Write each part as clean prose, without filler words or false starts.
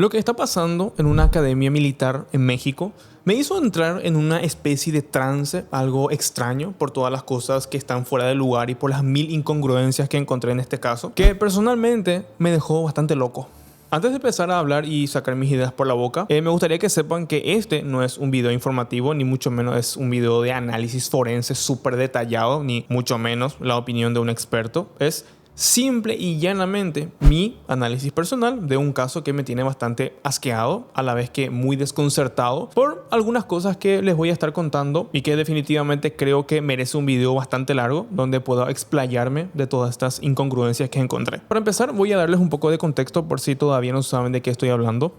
Lo que está pasando en una academia militar en México me hizo entrar en una especie de trance, algo extraño por todas las cosas que están fuera de lugar y por las mil incongruencias que encontré en este caso, que personalmente me dejó bastante loco. Antes de empezar a hablar y sacar mis ideas por la boca, me gustaría que sepan que este no es un video informativo, ni mucho menos es un video de análisis forense súper detallado, ni mucho menos la opinión de un experto. Es simple y llanamente mi análisis personal de un caso que me tiene bastante asqueado, a la vez que muy desconcertado por algunas cosas que les voy a estar contando y que definitivamente creo que merece un video bastante largo donde pueda explayarme de todas estas incongruencias que encontré. Para empezar, voy a darles un poco de contexto por si todavía no saben de qué estoy hablando.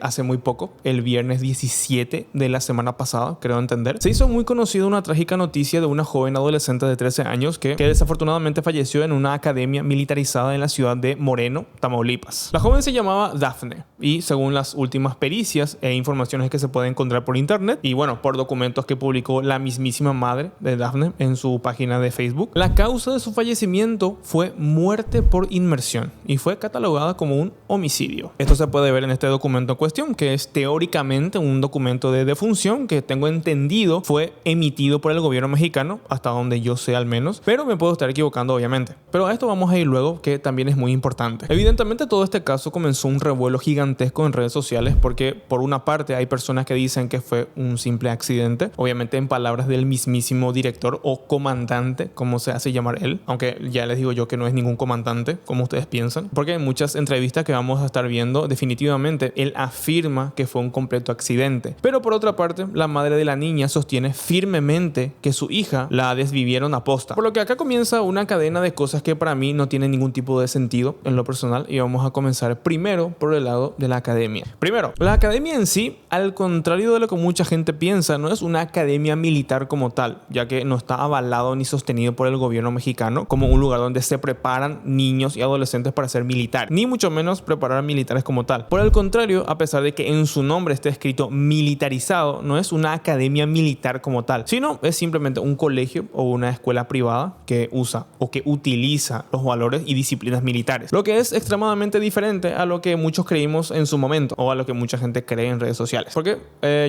Hace muy poco, el viernes 17 de la semana pasada, creo entender, se hizo muy conocida una trágica noticia de una joven adolescente de 13 años que desafortunadamente falleció en una academia militarizada en la ciudad de Moreno, Tamaulipas. La joven se llamaba Dafne y según las últimas pericias e informaciones que se pueden encontrar por internet y bueno, por documentos que publicó la mismísima madre de Dafne en su página de Facebook, la causa de su fallecimiento fue muerte por inmersión y fue catalogada como un homicidio. Esto se puede ver en este documento en cuestión, que es teóricamente un documento de defunción que tengo entendido fue emitido por el gobierno mexicano, hasta donde yo sé al menos, pero me puedo estar equivocando obviamente. Pero a esto vamos a ir luego, que también es muy importante. Evidentemente todo este caso comenzó un revuelo gigantesco en redes sociales porque por una parte hay personas que dicen que fue un simple accidente, obviamente en palabras del mismísimo director o comandante, como se hace llamar él, aunque ya les digo yo que no es ningún comandante, como ustedes piensan, porque en muchas entrevistas que vamos a estar viendo, definitivamente él afirma que fue un completo accidente. Pero por otra parte, la madre de la niña sostiene firmemente que su hija la desvivieron a posta. Por lo que acá comienza una cadena de cosas que para mí no tiene ningún tipo de sentido en lo personal y vamos a comenzar primero por el lado de la academia. Primero, la academia en sí, al contrario de lo que mucha gente piensa, no es una academia militar como tal, ya que no está avalado ni sostenido por el gobierno mexicano como un lugar donde se preparan niños y adolescentes para ser militares, ni mucho menos preparar a militares como tal. Por el contrario, a pesar de que en su nombre esté escrito militarizado, no es una academia militar como tal, sino es simplemente un colegio o una escuela privada que usa o que utiliza los valores y disciplinas militares, lo que es extremadamente diferente a lo que muchos creímos en su momento o a lo que mucha gente cree en redes sociales, porque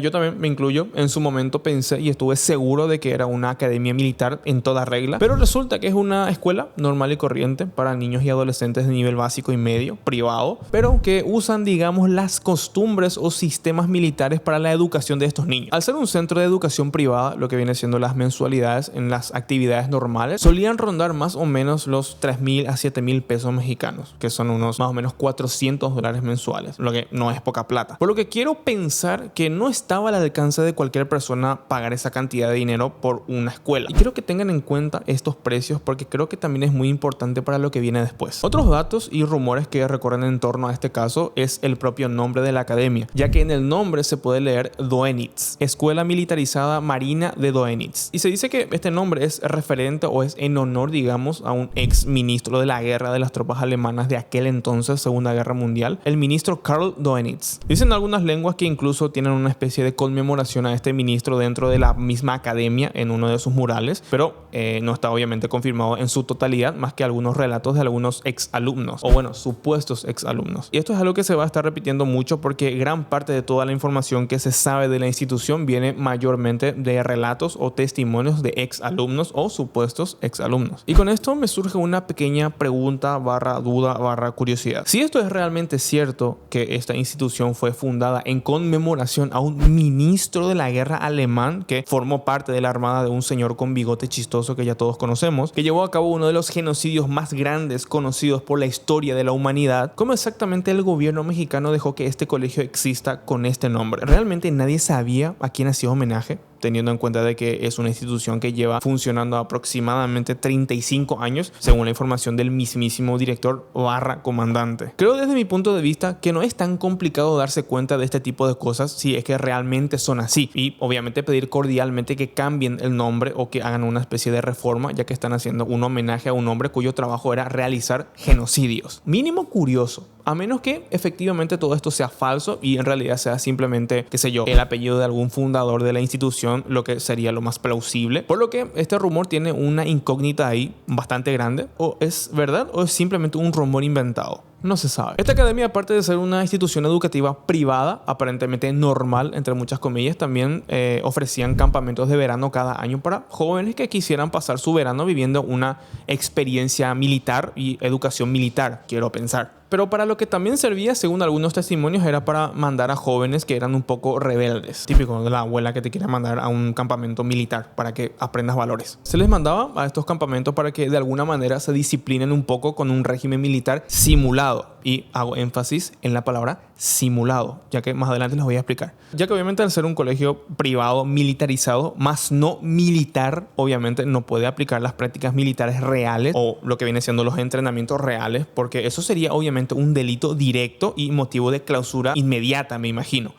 yo también me incluyo, en su momento pensé y estuve seguro de que era una academia militar en toda regla, pero resulta que es una escuela normal y corriente para niños y adolescentes de nivel básico y medio, privado, pero que usan, digamos, las costumbres o sistemas militares para la educación de estos niños. Al ser un centro de educación privada, lo que viene siendo las mensualidades en las actividades normales solían rondar más o menos los 3,000 a 7,000 pesos mexicanos, que son unos más o menos $400 mensuales, lo que no es poca plata. Por lo que quiero pensar que no estaba al alcance de cualquier persona pagar esa cantidad de dinero por una escuela. Y quiero que tengan en cuenta estos precios porque creo que también es muy importante para lo que viene después. Otros datos y rumores que recorren en torno a este caso es el propio nombre de la academia, ya que en el nombre se puede leer Doenitz, Escuela Militarizada Marina de Doenitz. Y se dice que este nombre es referente o es en honor, digamos, a un ex ministro de la guerra de las tropas alemanas de aquel entonces, Segunda Guerra Mundial, el ministro Karl Doenitz. Dicen algunas lenguas que incluso tienen una especie de conmemoración a este ministro dentro de la misma academia en uno de sus murales, pero no está obviamente confirmado en su totalidad, más que algunos relatos de algunos ex alumnos, o bueno, supuestos ex alumnos. Y esto es algo que se va a estar repitiendo mucho porque gran parte de toda la información que se sabe de la institución viene mayormente de relatos o testimonios de ex alumnos o supuestos ex alumnos. Y con esto me surge una pequeña pregunta barra duda barra curiosidad. Si esto es realmente cierto, que esta institución fue fundada en conmemoración a un ministro de la guerra alemán que formó parte de la armada de un señor con bigote chistoso que ya todos conocemos, que llevó a cabo uno de los genocidios más grandes conocidos por la historia de la humanidad, ¿cómo exactamente el gobierno mexicano dejó que este colegio exista con este nombre? ¿Realmente nadie sabía a quién hacía homenaje? Teniendo en cuenta de que es una institución que lleva funcionando aproximadamente 35 años, según la información del mismísimo director barra comandante. Creo desde mi punto de vista que no es tan complicado darse cuenta de este tipo de cosas si es que realmente son así, y obviamente pedir cordialmente que cambien el nombre o que hagan una especie de reforma, ya que están haciendo un homenaje a un hombre cuyo trabajo era realizar genocidios. Mínimo curioso, a menos que efectivamente todo esto sea falso y en realidad sea simplemente, qué sé yo, el apellido de algún fundador de la institución, lo que sería lo más plausible. Por lo que este rumor tiene una incógnita ahí bastante grande. ¿O es verdad o es simplemente un rumor inventado? No se sabe. Esta academia, aparte de ser una institución educativa privada, aparentemente normal, entre muchas comillas, también ofrecían campamentos de verano cada año para jóvenes que quisieran pasar su verano viviendo una experiencia militar y educación militar, quiero pensar. Pero para lo que también servía, según algunos testimonios, era para mandar a jóvenes que eran un poco rebeldes. Típico de la abuela que te quiere mandar a un campamento militar para que aprendas valores. Se les mandaba a estos campamentos para que de alguna manera se disciplinen un poco con un régimen militar simulado. Y hago énfasis en la palabra simulado, ya que más adelante les voy a explicar. Ya que obviamente al ser un colegio privado militarizado, más no militar, obviamente no puede aplicar las prácticas militares reales o lo que viene siendo los entrenamientos reales, porque eso sería obviamente un delito directo y motivo de clausura inmediata, me imagino.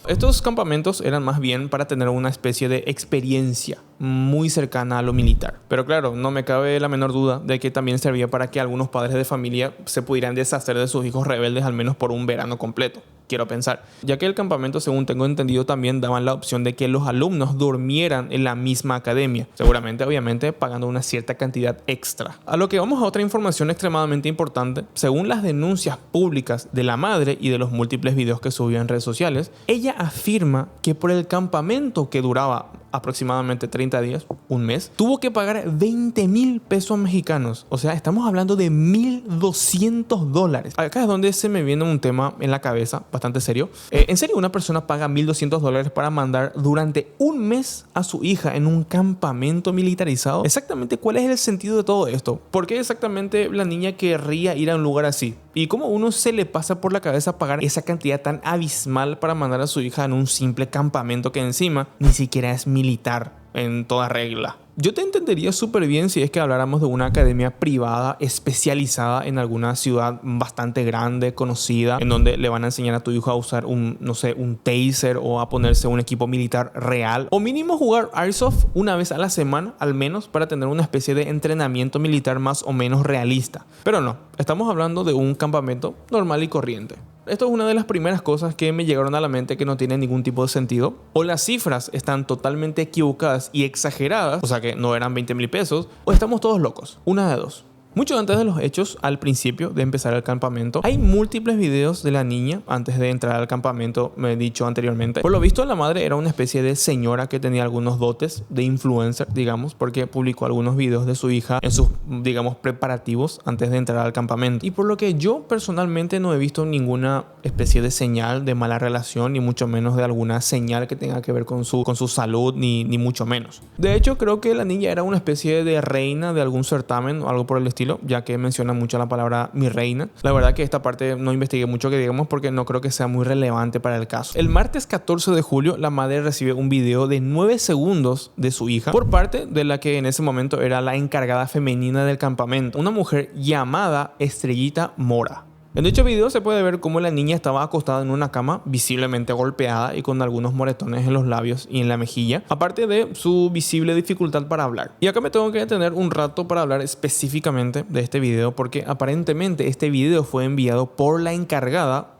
Estos campamentos eran más bien para tener una especie de experiencia muy cercana a lo militar. Pero claro, no me cabe la menor duda de que también servía para que algunos padres de familia se pudieran deshacer de sus hijos rebeldes al menos por un verano completo, quiero pensar. Ya que el campamento, según tengo entendido, también daban la opción de que los alumnos durmieran en la misma academia. Seguramente, obviamente, pagando una cierta cantidad extra. A lo que vamos a otra información extremadamente importante. Según las denuncias públicas de la madre y de los múltiples videos que subió en redes sociales, ella afirma que por el campamento que duraba aproximadamente 30 días, un mes, tuvo que pagar 20,000 pesos mexicanos. O sea, estamos hablando de $1,200. Acá es donde se me viene un tema en la cabeza bastante serio. ¿En serio una persona paga $1,200 para mandar durante un mes a su hija en un campamento militarizado? Exactamente, ¿cuál es el sentido de todo esto? ¿Por qué exactamente la niña querría ir a un lugar así? ¿Y cómo uno se le pasa por la cabeza pagar esa cantidad tan abismal para mandar a su hija en un simple campamento que encima ni siquiera es militar en toda regla? Yo te entendería súper bien si es que habláramos de una academia privada especializada en alguna ciudad bastante grande, conocida, en donde le van a enseñar a tu hijo a usar un taser o a ponerse un equipo militar real. O mínimo jugar Airsoft una vez a la semana, al menos, para tener una especie de entrenamiento militar más o menos realista. Pero no, estamos hablando de un campamento normal y corriente. Esto es una de las primeras cosas que me llegaron a la mente que no tiene ningún tipo de sentido. O las cifras están totalmente equivocadas y exageradas, o sea que no eran 20,000 pesos, o estamos todos locos. Una de dos. Mucho antes de los hechos, al principio de empezar el campamento, hay múltiples videos de la niña antes de entrar al campamento, me he dicho anteriormente. Por lo visto, la madre era una especie de señora que tenía algunos dotes de influencer, digamos, porque publicó algunos videos de su hija en sus, digamos, preparativos antes de entrar al campamento. Y por lo que yo personalmente no he visto ninguna especie de señal de mala relación, ni mucho menos de alguna señal que tenga que ver con su salud, ni mucho menos. De hecho, creo que la niña era una especie de reina de algún certamen o algo por el estilo, ya que menciona mucho la palabra mi reina. La verdad que esta parte no investigué mucho, que digamos, porque no creo que sea muy relevante para el caso. El martes 14 de julio, la madre recibe un video de 9 segundos de su hija por parte de la que en ese momento era la encargada femenina del campamento, una mujer llamada Estrellita Mora. En dicho video se puede ver cómo la niña estaba acostada en una cama, visiblemente golpeada y con algunos moretones en los labios y en la mejilla, aparte de su visible dificultad para hablar. Y acá me tengo que detener un rato para hablar específicamente de este video, porque aparentemente este video fue enviado por la encargada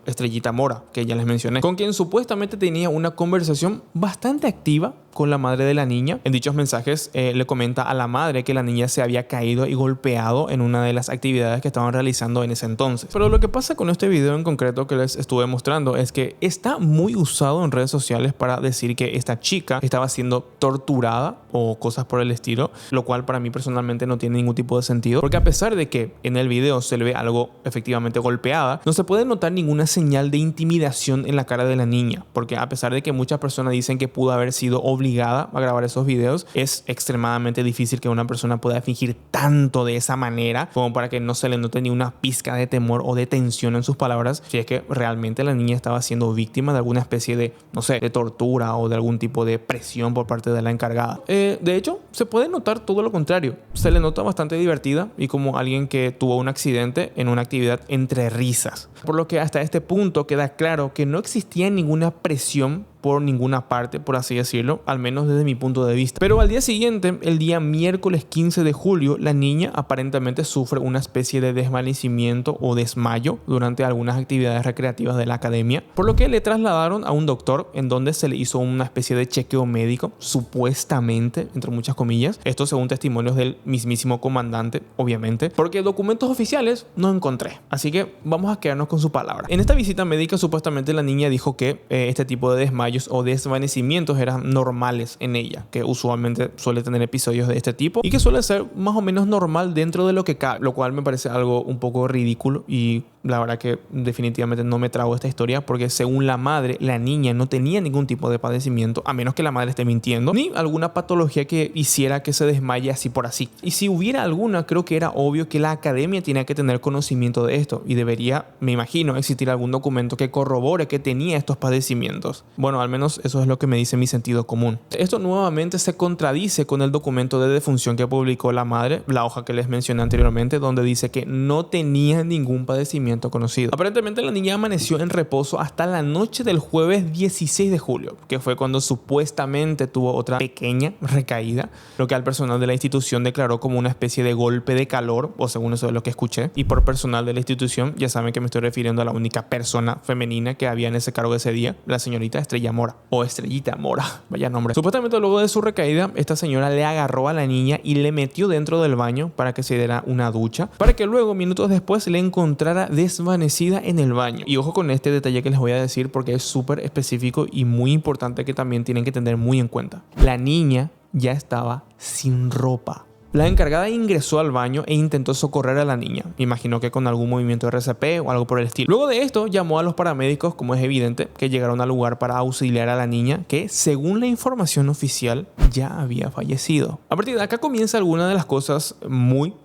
Estrellita Mora, que ya les mencioné, con quien supuestamente tenía una conversación bastante activa con la madre de la niña. En dichos mensajes le comenta a la madre que la niña se había caído y golpeado en una de las actividades que estaban realizando en ese entonces. Pero lo que pasa con este video en concreto que les estuve mostrando es que está muy usado en redes sociales para decir que esta chica estaba siendo torturada o cosas por el estilo, lo cual para mí personalmente no tiene ningún tipo de sentido, porque a pesar de que en el video se le ve algo efectivamente golpeada, no se puede notar ninguna señal de intimidación en la cara de la niña, porque a pesar de que muchas personas dicen que pudo haber sido obligada a grabar esos videos, es extremadamente difícil que una persona pueda fingir tanto de esa manera como para que no se le note ni una pizca de temor o de tensión en sus palabras, si es que realmente la niña estaba siendo víctima de alguna especie de, no sé, de tortura o de algún tipo de presión por parte de la encargada. De hecho, se puede notar todo lo contrario. Se le nota bastante divertida y como alguien que tuvo un accidente en una actividad entre risas, por lo que hasta este punto queda claro que no existía ninguna presión por ninguna parte, por así decirlo, al menos desde mi punto de vista. Pero al día siguiente, el día miércoles 15 de julio, la niña aparentemente sufre una especie de desvanecimiento o desmayo durante algunas actividades recreativas de la academia, por lo que le trasladaron a un doctor en donde se le hizo una especie de chequeo médico, supuestamente, entre muchas comillas, esto según testimonios del mismísimo comandante, obviamente, porque documentos oficiales no encontré, así que vamos a quedarnos con su palabra. En esta visita médica supuestamente la niña dijo que este tipo de desmayos o desvanecimientos eran normales en ella, que usualmente suele tener episodios de este tipo y que suele ser más o menos normal dentro de lo que cabe, lo cual me parece algo un poco ridículo y la verdad que definitivamente no me trago esta historia porque según la madre, la niña no tenía ningún tipo de padecimiento, a menos que la madre esté mintiendo, ni alguna patología que hiciera que se desmaye así por así. Y si hubiera alguna, creo que era obvio que la academia tenía que tener conocimiento de esto y debería, me imagino, existir algún documento que corrobore que tenía estos padecimientos. Bueno, al menos eso es lo que me dice mi sentido común. Esto nuevamente se contradice con el documento de defunción que publicó la madre, la hoja que les mencioné anteriormente, donde dice que no tenía ningún padecimiento conocido. Aparentemente la niña amaneció en reposo hasta la noche del jueves 16 de julio, que fue cuando supuestamente tuvo otra pequeña recaída, lo que al personal de la institución declaró como una especie de golpe de calor, o según eso es lo que escuché. Y por personal de la institución, ya saben que me estoy refiriendo a la única persona femenina que había en ese cargo ese día, la señorita Estrella Mora, o Estrellita Mora, vaya nombre. Supuestamente luego de su recaída, esta señora le agarró a la niña y le metió dentro del baño para que se diera una ducha, para que luego, minutos después, le encontrara desvanecida en el baño. Y ojo con este detalle que les voy a decir porque es súper específico y muy importante que también tienen que tener muy en cuenta. La niña ya estaba sin ropa. La encargada ingresó al baño e intentó socorrer a la niña. Me imagino que con algún movimiento de RCP o algo por el estilo. Luego de esto, llamó a los paramédicos, como es evidente, que llegaron al lugar para auxiliar a la niña, que, según la información oficial, ya había fallecido. A partir de acá comienza alguna de las cosas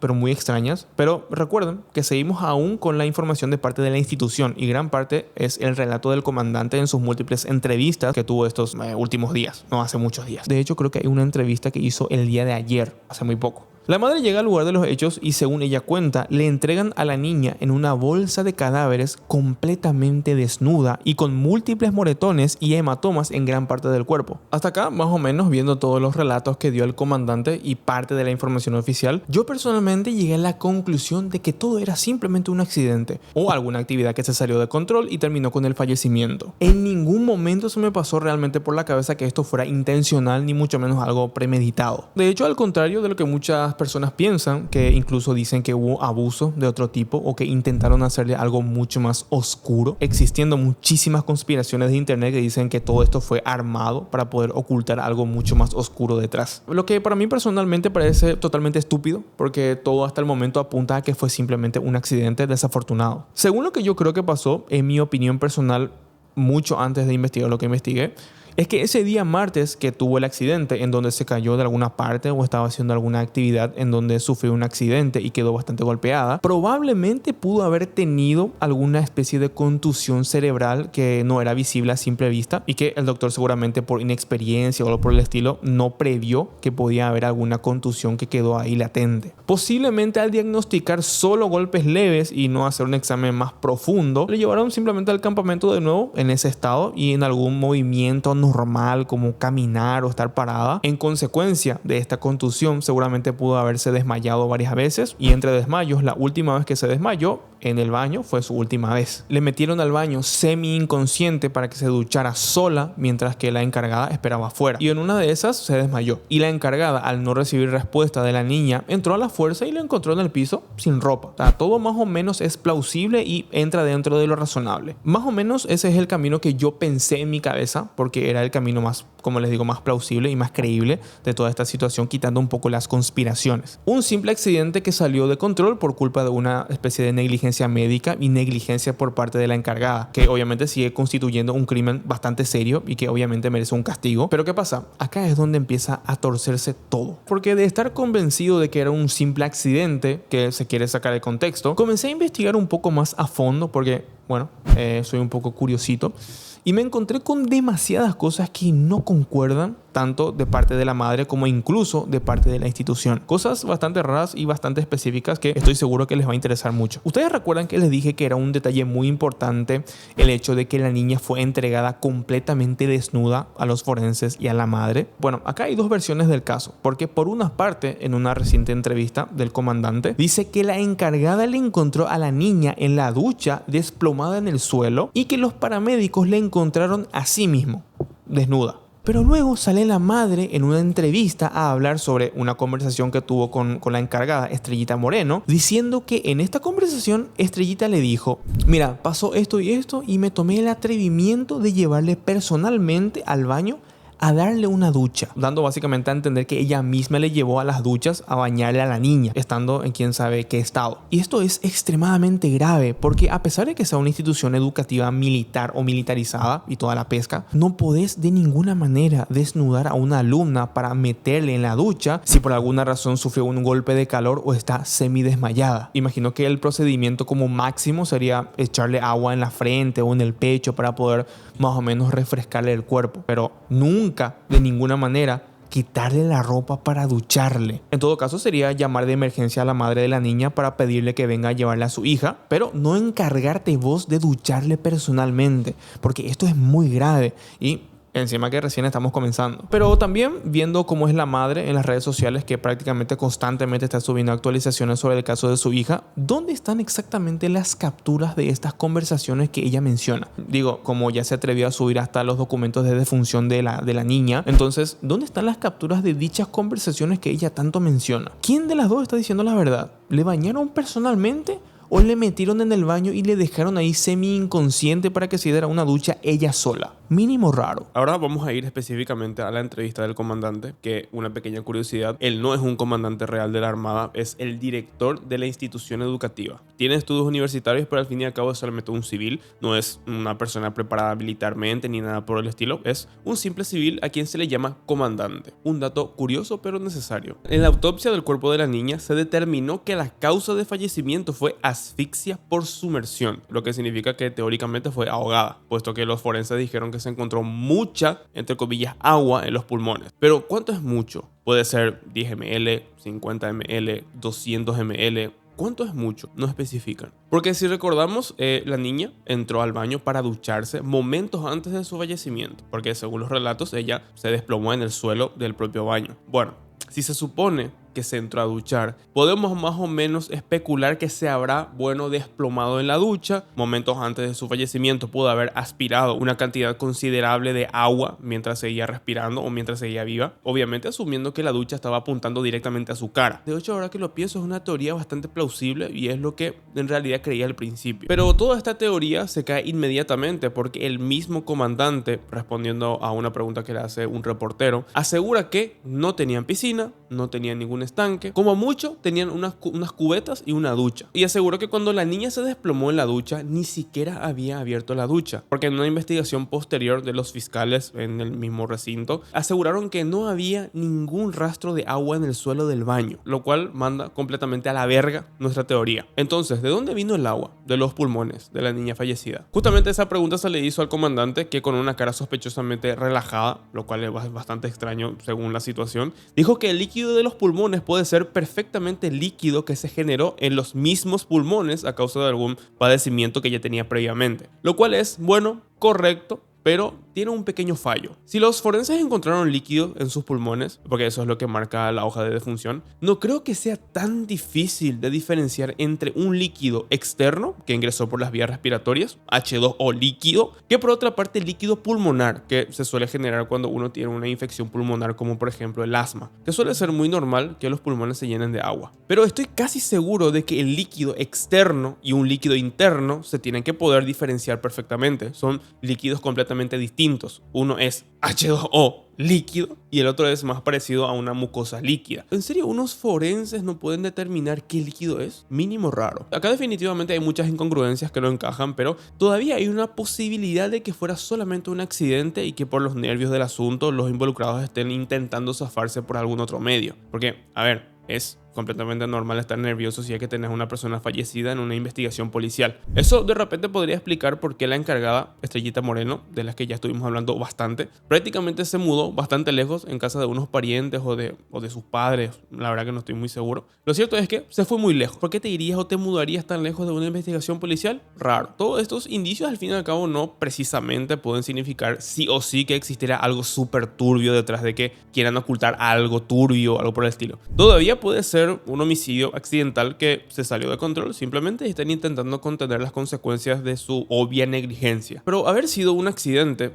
pero muy extrañas. Pero recuerden que seguimos aún con la información de parte de la institución y gran parte es el relato del comandante en sus múltiples entrevistas que tuvo estos últimos días, no hace muchos días. De hecho, creo que hay una entrevista que hizo el día de ayer, hace muy poco. La madre llega al lugar de los hechos y, según ella cuenta, le entregan a la niña en una bolsa de cadáveres completamente desnuda y con múltiples moretones y hematomas en gran parte del cuerpo. Hasta acá, más o menos, viendo todos los relatos que dio el comandante y parte de la información oficial, yo personalmente llegué a la conclusión de que todo era simplemente un accidente o alguna actividad que se salió de control y terminó con el fallecimiento. En ningún momento se me pasó realmente por la cabeza que esto fuera intencional ni mucho menos algo premeditado. De hecho, al contrario de lo que muchas personas piensan, que incluso dicen que hubo abuso de otro tipo o que intentaron hacerle algo mucho más oscuro, existiendo muchísimas conspiraciones de internet que dicen que todo esto fue armado para poder ocultar algo mucho más oscuro detrás. Lo que para mí personalmente parece totalmente estúpido, porque todo hasta el momento apunta a que fue simplemente un accidente desafortunado. Según lo que yo creo que pasó, en mi opinión personal, mucho antes de investigar lo que investigué, es que ese día martes que tuvo el accidente en donde se cayó de alguna parte o estaba haciendo alguna actividad en donde sufrió un accidente y quedó bastante golpeada, probablemente pudo haber tenido alguna especie de contusión cerebral que no era visible a simple vista y que el doctor seguramente por inexperiencia o algo por el estilo no previó que podía haber alguna contusión que quedó ahí latente. Posiblemente al diagnosticar solo golpes leves y no hacer un examen más profundo, le llevaron simplemente al campamento de nuevo en ese estado y en algún movimiento normal como caminar o estar parada. En consecuencia de esta contusión seguramente pudo haberse desmayado varias veces y entre desmayos la última vez que se desmayó en el baño fue su última vez. Le metieron al baño semi inconsciente para que se duchara sola mientras que la encargada esperaba afuera y en una de esas se desmayó y la encargada al no recibir respuesta de la niña entró a la fuerza y la encontró en el piso sin ropa. O sea, todo más o menos es plausible y entra dentro de lo razonable. Más o menos ese es el camino que yo pensé en mi cabeza porque era el camino más, como les digo, más plausible y más creíble de toda esta situación, quitando un poco las conspiraciones. Un simple accidente que salió de control por culpa de una especie de negligencia médica y negligencia por parte de la encargada, que obviamente sigue constituyendo un crimen bastante serio y que obviamente merece un castigo. Pero ¿qué pasa? Acá es donde empieza a torcerse todo, porque de estar convencido de que era un simple accidente que se quiere sacar de contexto, comencé a investigar un poco más a fondo porque, bueno, soy un poco curiosito y me encontré con demasiadas cosas que no concuerdan tanto de parte de la madre como incluso de parte de la institución. Cosas bastante raras y bastante específicas que estoy seguro que les va a interesar mucho. Ustedes recuerdan que les dije que era un detalle muy importante el hecho de que la niña fue entregada completamente desnuda a los forenses y a la madre. Bueno, acá hay dos versiones del caso, porque por una parte, en una reciente entrevista del comandante, dice que la encargada le encontró a la niña en la ducha desplomada en el suelo y que los paramédicos la encontraron así mismo, desnuda. Pero luego sale la madre en una entrevista a hablar sobre una conversación que tuvo con la encargada, Estrellita Moreno, diciendo que en esta conversación Estrellita le dijo: mira, pasó esto y me tomé el atrevimiento de llevarle personalmente al baño a darle una ducha, dando básicamente a entender que ella misma le llevó a las duchas a bañarle a la niña, estando en quién sabe qué estado. Y esto es extremadamente grave porque a pesar de que sea una institución educativa militar o militarizada y toda la pesca, no podés de ninguna manera desnudar a una alumna para meterle en la ducha si por alguna razón sufrió un golpe de calor o está semidesmayada. Imagino que el procedimiento como máximo sería echarle agua en la frente o en el pecho para poder más o menos refrescarle el cuerpo, pero nunca de ninguna manera quitarle la ropa para ducharle. En todo caso sería llamar de emergencia a la madre de la niña para pedirle que venga a llevarle a su hija, pero no encargarte vos de ducharle personalmente, porque esto es muy grave y encima que recién estamos comenzando. Pero también viendo cómo es la madre en las redes sociales, que prácticamente constantemente está subiendo actualizaciones sobre el caso de su hija, ¿dónde están exactamente las capturas de estas conversaciones que ella menciona? Digo, como ya se atrevió a subir hasta los documentos de defunción de la niña, entonces, ¿dónde están las capturas de dichas conversaciones que ella tanto menciona? ¿Quién de las dos está diciendo la verdad? ¿Le bañaron personalmente? ¿O le metieron en el baño y le dejaron ahí semi inconsciente para que se diera una ducha ella sola? Mínimo raro. Ahora vamos a ir específicamente a la entrevista del comandante, que una pequeña curiosidad: él no es un comandante real de la Armada, es el director de la institución educativa. Tiene estudios universitarios, pero al fin y al cabo es solamente un civil, no es una persona preparada militarmente ni nada por el estilo, es un simple civil a quien se le llama comandante. Un dato curioso pero necesario. En la autopsia del cuerpo de la niña se determinó que la causa de fallecimiento fue asfixia por sumersión, lo que significa que teóricamente fue ahogada, puesto que los forenses dijeron que se encontró mucha, entre comillas, agua en los pulmones. Pero ¿cuánto es mucho? Puede ser 10 ml, 50 ml, 200 ml. ¿Cuánto es mucho? No especifican. Porque si recordamos, la niña entró al baño para ducharse momentos antes de su fallecimiento, porque según los relatos ella se desplomó en el suelo del propio baño. Bueno, si se supone que se entró a duchar, podemos más o menos especular que se habrá, desplomado en la ducha. Momentos antes de su fallecimiento pudo haber aspirado una cantidad considerable de agua mientras seguía respirando o mientras seguía viva, obviamente asumiendo que la ducha estaba apuntando directamente a su cara. De hecho, ahora que lo pienso, es una teoría bastante plausible y es lo que en realidad creía al principio. Pero toda esta teoría se cae inmediatamente porque el mismo comandante, respondiendo a una pregunta que le hace un reportero, asegura que no tenían piscina, no tenían ningún estanque, como mucho tenían unas cubetas y una ducha, y aseguró que cuando la niña se desplomó en la ducha ni siquiera había abierto la ducha, porque en una investigación posterior de los fiscales en el mismo recinto aseguraron que no había ningún rastro de agua en el suelo del baño, lo cual manda completamente a la verga nuestra teoría. Entonces, ¿de dónde vino el agua? De los pulmones de la niña fallecida. Justamente esa pregunta se le hizo al comandante, que con una cara sospechosamente relajada, lo cual es bastante extraño según la situación, dijo que el líquido de los pulmones puede ser perfectamente líquido que se generó en los mismos pulmones a causa de algún padecimiento que ella tenía previamente, lo cual es, correcto, pero tiene un pequeño fallo. Si los forenses encontraron líquido en sus pulmones, porque eso es lo que marca la hoja de defunción, no creo que sea tan difícil de diferenciar entre un líquido externo que ingresó por las vías respiratorias, H2O líquido, que por otra parte líquido pulmonar, que se suele generar cuando uno tiene una infección pulmonar, como por ejemplo el asma, que suele ser muy normal que los pulmones se llenen de agua. Pero estoy casi seguro de que el líquido externo y un líquido interno se tienen que poder diferenciar perfectamente. Son líquidos completamente distintos. Uno es H2O líquido y el otro es más parecido a una mucosa líquida. ¿En serio unos forenses no pueden determinar qué líquido es? Mínimo raro. Acá definitivamente hay muchas incongruencias que no encajan, pero todavía hay una posibilidad de que fuera solamente un accidente y que por los nervios del asunto los involucrados estén intentando zafarse por algún otro medio. Porque, a ver, es completamente normal estar nervioso si es que tenés una persona fallecida en una investigación policial. Eso de repente podría explicar por qué la encargada, Estrellita Moreno, de las que ya estuvimos hablando bastante, prácticamente se mudó bastante lejos en casa de unos parientes o de sus padres. La verdad que no estoy muy seguro. Lo cierto es que se fue muy lejos. ¿Por qué te irías o te mudarías tan lejos de una investigación policial? Raro. Todos estos indicios al fin y al cabo no precisamente pueden significar sí o sí que existiera algo súper turbio detrás de que quieran ocultar algo turbio o algo por el estilo. Todavía puede ser un homicidio accidental que se salió de control, simplemente están intentando contener las consecuencias de su obvia negligencia. Pero haber sido un accidente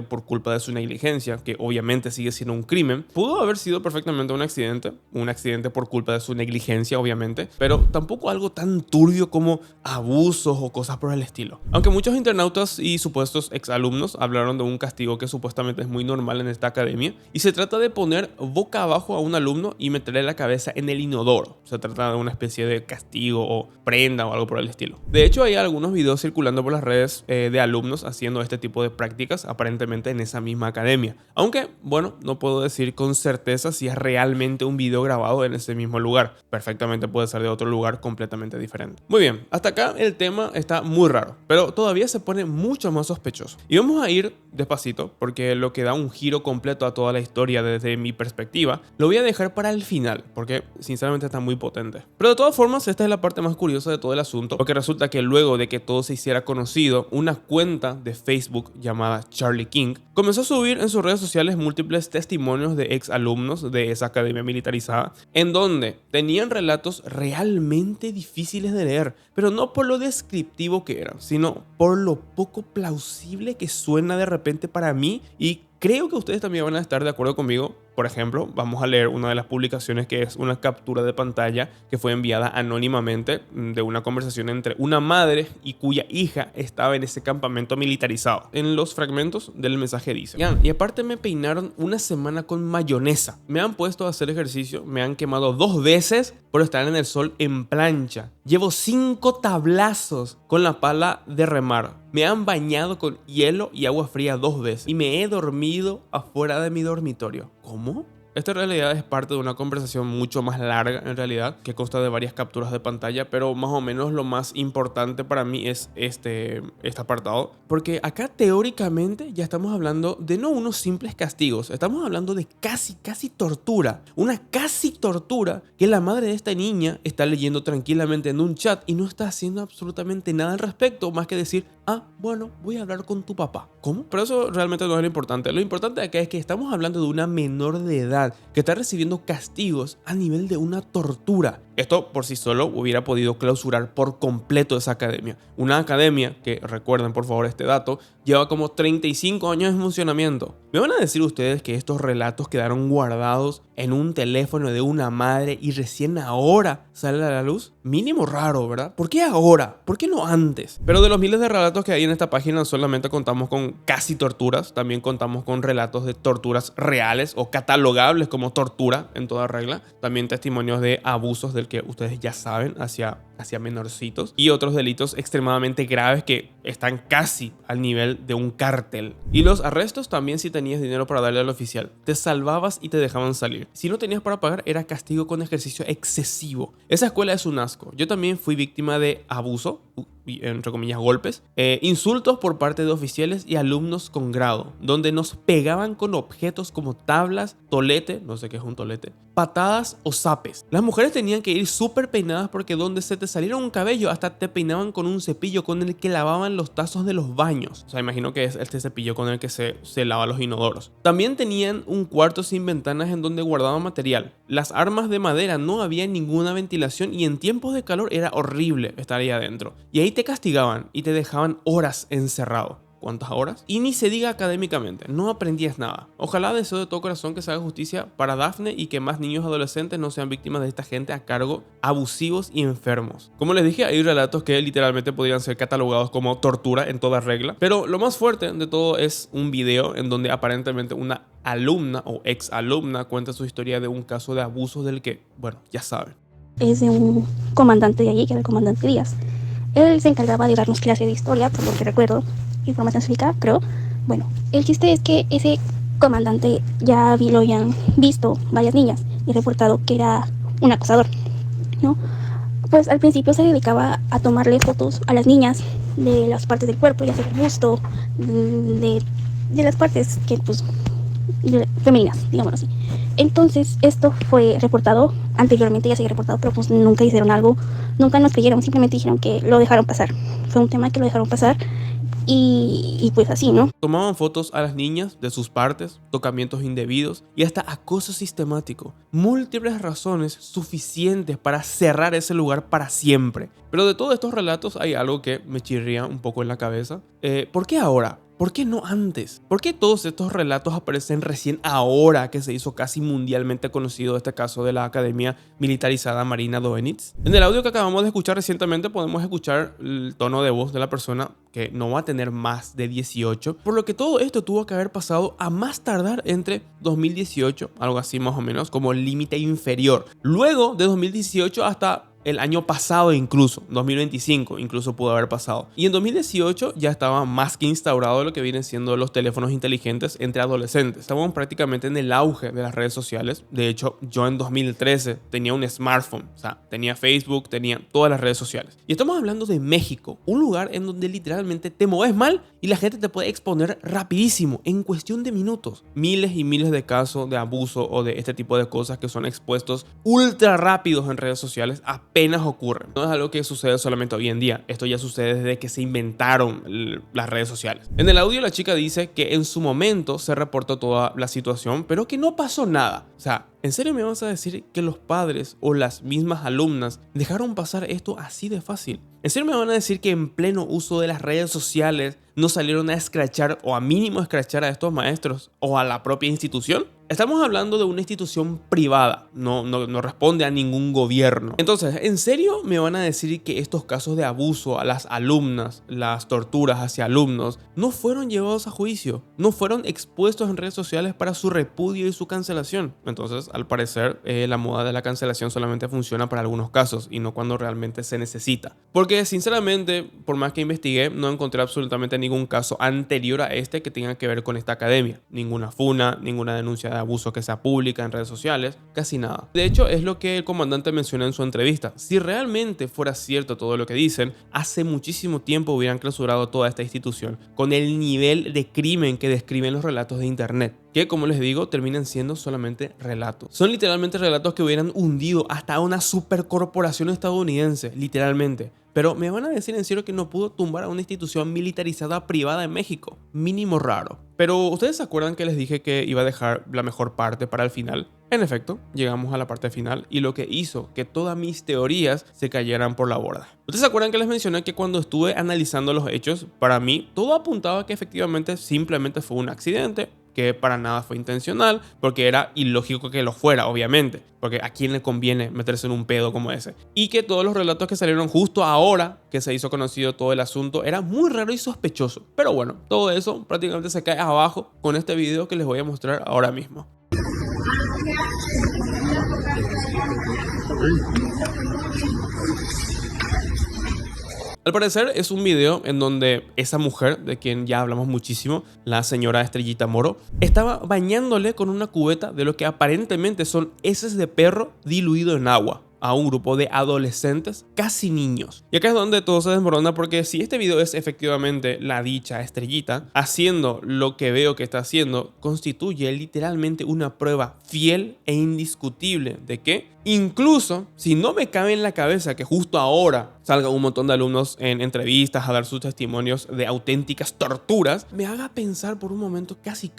por culpa de su negligencia, que obviamente sigue siendo un crimen, pudo haber sido perfectamente un accidente por culpa de su negligencia, obviamente, pero tampoco algo tan turbio como abusos o cosas por el estilo. Aunque muchos internautas y supuestos exalumnos hablaron de un castigo que supuestamente es muy normal en esta academia, y se trata de poner boca abajo a un alumno y meterle la cabeza en el inodoro. Se trata de una especie de castigo o prenda o algo por el estilo. De hecho, hay algunos videos circulando por las redes de alumnos haciendo este tipo de prácticas, aparentemente en esa misma academia. Aunque, bueno, no puedo decir con certeza si es realmente un video grabado en ese mismo lugar. Perfectamente puede ser de otro lugar completamente diferente. Muy bien, hasta acá el tema está muy raro, pero todavía se pone mucho más sospechoso. Y vamos a ir despacito, porque lo que da un giro completo a toda la historia desde mi perspectiva, lo voy a dejar para el final, porque sinceramente está muy potente. Pero de todas formas, esta es la parte más curiosa de todo el asunto, porque resulta que luego de que todo se hiciera conocido, una cuenta de Facebook llamada Charlie King comenzó a subir en sus redes sociales múltiples testimonios de ex alumnos de esa academia militarizada, en donde tenían relatos realmente difíciles de leer, pero no por lo descriptivo que eran, sino por lo poco plausible que suena de repente para mí, y creo que ustedes también van a estar de acuerdo conmigo. Por ejemplo, vamos a leer una de las publicaciones que es una captura de pantalla que fue enviada anónimamente de una conversación entre una madre y cuya hija estaba en ese campamento militarizado. En los fragmentos del mensaje dice: y aparte me peinaron una semana con mayonesa, me han puesto a hacer ejercicio, me han quemado 2 veces por estar en el sol en plancha, llevo 5 tablazos con la pala de remar, me han bañado con hielo y agua fría 2 veces y me he dormido afuera de mi dormitorio. ¿Cómo? Esta en realidad es parte de una conversación mucho más larga en realidad, que consta de varias capturas de pantalla, pero más o menos lo más importante para mí es este apartado, porque acá teóricamente ya estamos hablando de no unos simples castigos, estamos hablando de casi tortura, una casi tortura que la madre de esta niña está leyendo tranquilamente en un chat y no está haciendo absolutamente nada al respecto, más que decir: bueno, voy a hablar con tu papá. ¿Cómo? Pero eso realmente no es lo importante. Lo importante acá es que estamos hablando de una menor de edad que está recibiendo castigos a nivel de una tortura. Esto por sí solo hubiera podido clausurar por completo esa academia. Una academia que, recuerden por favor este dato, lleva como 35 años en funcionamiento. ¿Me van a decir ustedes que estos relatos quedaron guardados en un teléfono de una madre y recién ahora sale a la luz? Mínimo raro, ¿verdad? ¿Por qué ahora? ¿Por qué no antes? Pero de los miles de relatos que hay en esta página, solamente contamos con casi torturas. También contamos con relatos de torturas reales o catalogables como tortura en toda regla. También testimonios de abusos del que ustedes ya saben hacia menorcitos, y otros delitos extremadamente graves que están casi al nivel de un cártel. Y los arrestos también, si tenías dinero para darle al oficial, te salvabas y te dejaban salir. Si no tenías para pagar, era castigo con ejercicio excesivo. Esa escuela es un asco. Yo también fui víctima de abuso, entre comillas golpes, insultos por parte de oficiales y alumnos con grado, donde nos pegaban con objetos como tablas, tolete, no sé qué es un tolete, patadas o zapes. Las mujeres tenían que ir súper peinadas porque donde se te saliera un cabello hasta te peinaban con un cepillo con el que lavaban los tazos de los baños. O sea, imagino que es este cepillo con el que se lava los inodoros. También tenían un cuarto sin ventanas en donde guardaban material. Las armas de madera, no había ninguna ventilación y en tiempos de calor era horrible estar ahí adentro. Y ahí te castigaban y te dejaban horas encerrado. ¿Cuántas horas? Y ni se diga académicamente, no aprendías nada. Ojalá deseo de todo corazón que se haga justicia para Dafne y que más niños adolescentes no sean víctimas de esta gente a cargo, abusivos y enfermos. Como les dije, hay relatos que literalmente podrían ser catalogados como tortura en toda regla, pero lo más fuerte de todo es un video en donde aparentemente una alumna o ex alumna cuenta su historia de un caso de abuso del que, bueno, ya saben. Es de un comandante de allí, que era el comandante Díaz. Él se encargaba de darnos clase de historia, por lo que recuerdo, información cívica, creo. Bueno, el chiste es que ese comandante ya lo habían visto varias niñas y reportado que era un acosador, ¿no? Pues al principio se dedicaba a tomarle fotos a las niñas de las partes del cuerpo, ya sea el busto, de las partes que pues femeninas, digámoslo así. Entonces esto fue reportado anteriormente, ya se había reportado, pero pues nunca hicieron algo, nunca nos creyeron, simplemente dijeron que lo dejaron pasar. Fue un tema que lo dejaron pasar y pues así, ¿no? Tomaban fotos a las niñas de sus partes, tocamientos indebidos y hasta acoso sistemático. Múltiples razones suficientes para cerrar ese lugar para siempre. Pero de todos estos relatos hay algo que me chirría un poco en la cabeza. ¿Por qué ahora? ¿Por qué no antes? ¿Por qué todos estos relatos aparecen recién ahora que se hizo casi mundialmente conocido este caso de la Academia Militarizada Marina Doenitz? En el audio que acabamos de escuchar recientemente podemos escuchar el tono de voz de la persona que no va a tener más de 18, por lo que todo esto tuvo que haber pasado a más tardar entre 2018, algo así más o menos, como límite inferior. Luego de 2018 hasta el año pasado incluso, 2025 incluso pudo haber pasado. Y en 2018 ya estaba más que instaurado lo que vienen siendo los teléfonos inteligentes entre adolescentes. Estábamos prácticamente en el auge de las redes sociales. De hecho, yo en 2013 tenía un smartphone, o sea, tenía Facebook, tenía todas las redes sociales. Y estamos hablando de México, un lugar en donde literalmente te mueves mal y la gente te puede exponer rapidísimo, en cuestión de minutos. Miles y miles de casos de abuso o de este tipo de cosas que son expuestos ultra rápidos en redes sociales apenas ocurren. No es algo que sucede solamente hoy en día. Esto ya sucede desde que se inventaron las redes sociales. En el audio la chica dice que en su momento se reportó toda la situación, pero que no pasó nada. O sea, ¿en serio me vas a decir que los padres o las mismas alumnas dejaron pasar esto así de fácil? ¿En serio me van a decir que en pleno uso de las redes sociales no salieron a escrachar o a mínimo escrachar a estos maestros o a la propia institución? Estamos hablando de una institución privada, no responde a ningún gobierno. Entonces, ¿en serio me van a decir que estos casos de abuso a las alumnas, las torturas hacia alumnos, no fueron llevados a juicio? ¿No fueron expuestos en redes sociales para su repudio y su cancelación? Entonces, al parecer, la moda de la cancelación solamente funciona para algunos casos y no cuando realmente se necesita. Porque, sinceramente, por más que investigué, no encontré absolutamente ningún caso anterior a este que tenga que ver con esta academia. Ninguna funa, ninguna denuncia de abuso que sea pública en redes sociales, casi nada. De hecho, es lo que el comandante menciona en su entrevista. Si realmente fuera cierto todo lo que dicen, hace muchísimo tiempo hubieran clausurado toda esta institución, con el nivel de crimen que describen los relatos de internet, que como les digo, terminan siendo solamente relatos. Son literalmente relatos que hubieran hundido hasta una supercorporación estadounidense, literalmente. Pero me van a decir en serio que no pudo tumbar a una institución militarizada privada en México. Mínimo raro. Pero ¿ustedes se acuerdan que les dije que iba a dejar la mejor parte para el final? En efecto, llegamos a la parte final y lo que hizo que todas mis teorías se cayeran por la borda. ¿Ustedes se acuerdan que les mencioné que cuando estuve analizando los hechos, para mí todo apuntaba que efectivamente simplemente fue un accidente? Que para nada fue intencional, porque era ilógico que lo fuera, obviamente, porque a quién le conviene meterse en un pedo como ese, y que todos los relatos que salieron justo ahora que se hizo conocido todo el asunto era muy raro y sospechoso. Pero bueno, todo eso prácticamente se cae abajo con este video que les voy a mostrar ahora mismo. Al parecer es un video en donde esa mujer, de quien ya hablamos muchísimo, la señora Estrellita Moro, estaba bañándole con una cubeta de lo que aparentemente son heces de perro diluido en agua a un grupo de adolescentes, casi niños. Y acá es donde todo se desmorona, porque si este video es efectivamente la dicha Estrellita haciendo lo que veo que está haciendo, constituye literalmente una prueba fiel e indiscutible de que incluso si no me cabe en la cabeza que justo ahora salga un montón de alumnos en entrevistas a dar sus testimonios de auténticas torturas, me haga pensar por un momento casi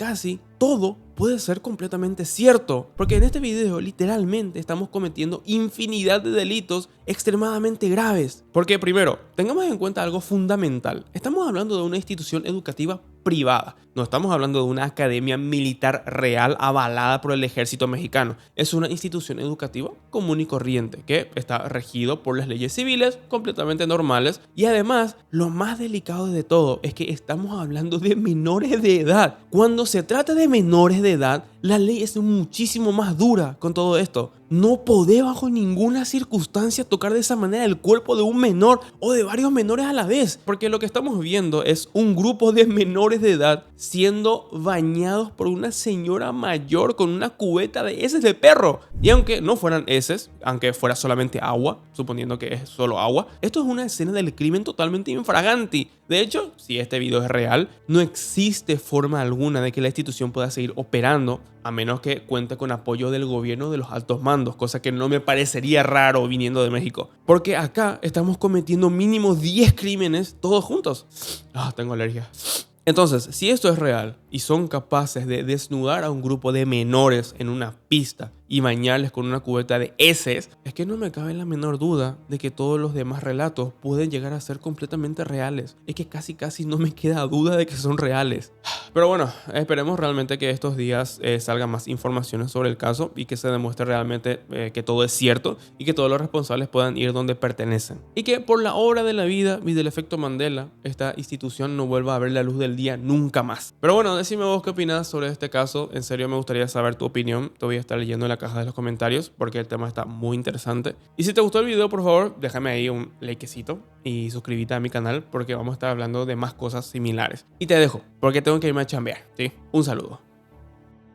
todo puede ser completamente cierto. Porque en este video literalmente estamos cometiendo infinidad de delitos extremadamente graves. Porque primero, tengamos en cuenta algo fundamental. Estamos hablando de una institución educativa privada. No estamos hablando de una academia militar real avalada por el ejército mexicano. Es una institución educativa común y corriente que está regido por las leyes civiles completamente normales. Y además, lo más delicado de todo es que estamos hablando de menores de edad. Cuando se trata de menores de edad, La ley es muchísimo más dura con todo esto. No podés bajo ninguna circunstancia tocar de esa manera el cuerpo de un menor o de varios menores a la vez. Porque lo que estamos viendo es un grupo de menores de edad siendo bañados por una señora mayor con una cubeta de heces de perro. Y aunque no fueran heces, aunque fuera solamente agua, suponiendo que es solo agua, esto es una escena del crimen totalmente infraganti. De hecho, si este video es real, no existe forma alguna de que la institución pueda seguir operando a menos que cuente con apoyo del gobierno de los altos mandos, cosa que no me parecería raro viniendo de México. Porque acá estamos cometiendo mínimo 10 crímenes todos juntos. Tengo alergia. Entonces, si esto es real y son capaces de desnudar a un grupo de menores en una pista y bañarles con una cubeta de heces, es que no me cabe la menor duda de que todos los demás relatos pueden llegar a ser completamente reales. Es que casi no me queda duda de que son reales. Pero bueno, esperemos realmente que estos días salgan más informaciones sobre el caso y que se demuestre realmente que todo es cierto y que todos los responsables puedan ir donde pertenecen. Y que por la obra de la vida y del efecto Mandela, esta institución no vuelva a ver la luz del día nunca más. Pero bueno, decime vos qué opinas sobre este caso. En serio me gustaría saber tu opinión. Te voy a estar leyendo en la caja de los comentarios porque el tema está muy interesante. Y si te gustó el video, por favor, déjame ahí un likecito y suscríbete a mi canal porque vamos a estar hablando de más cosas similares. Y te dejo porque tengo que irme a chambear, ¿sí? Un saludo.